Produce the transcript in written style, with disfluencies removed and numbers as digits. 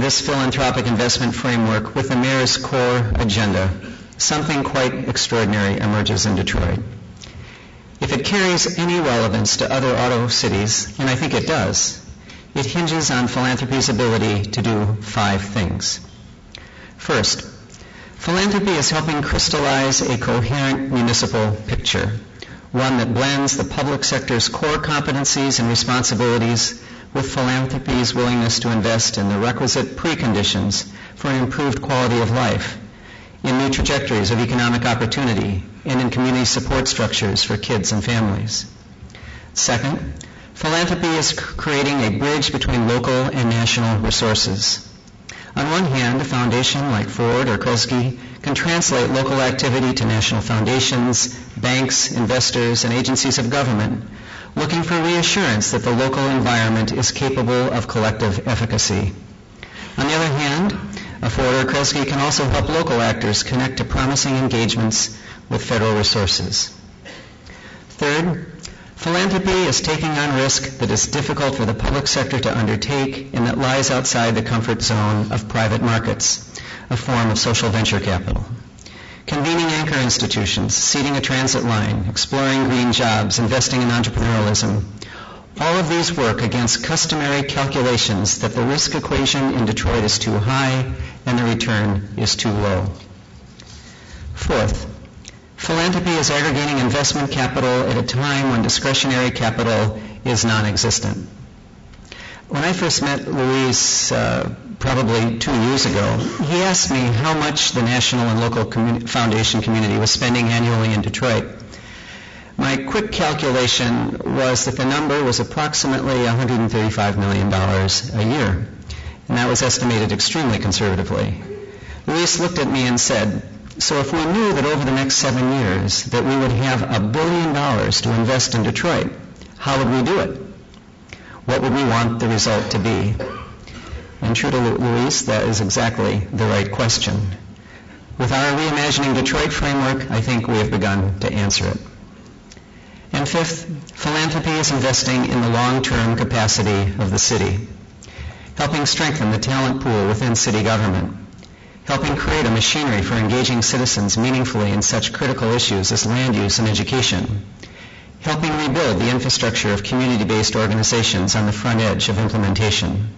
this philanthropic investment framework with the mayor's core agenda, something quite extraordinary emerges in Detroit. If it carries any relevance to other auto cities, and I think it does, it hinges on philanthropy's ability to do 5 things. First, philanthropy is helping crystallize a coherent municipal picture, one that blends the public sector's core competencies and responsibilities with philanthropy's willingness to invest in the requisite preconditions for an improved quality of life, in new trajectories of economic opportunity, and in community support structures for kids and families. Second, philanthropy is creating a bridge between local and national resources. On one hand, a foundation like Ford or Kresge can translate local activity to national foundations, banks, investors, and agencies of government, looking for reassurance that the local environment is capable of collective efficacy. On the other hand, a Ford or Kresge can also help local actors connect to promising engagements with federal resources. Third, philanthropy is taking on risk that is difficult for the public sector to undertake and that lies outside the comfort zone of private markets, a form of social venture capital. Convening anchor institutions, seeding a transit line, exploring green jobs, investing in entrepreneurialism, all of these work against customary calculations that the risk equation in Detroit is too high and the return is too low. Fourth, philanthropy is aggregating investment capital at a time when discretionary capital is non-existent. When I first met Luis probably 2 years ago, he asked me how much the national and local foundation community was spending annually in Detroit. My quick calculation was that the number was approximately $135 million a year, and that was estimated extremely conservatively. Luis looked at me and said, "So if we knew that over the next 7 years that we would have $1 billion to invest in Detroit, how would we do it? What would we want the result to be?" And true to Luis, that is exactly the right question. With our Reimagining Detroit framework, I think we have begun to answer it. And fifth, philanthropy is investing in the long-term capacity of the city, helping strengthen the talent pool within city government, helping create a machinery for engaging citizens meaningfully in such critical issues as land use and education, helping rebuild the infrastructure of community-based organizations on the front edge of implementation,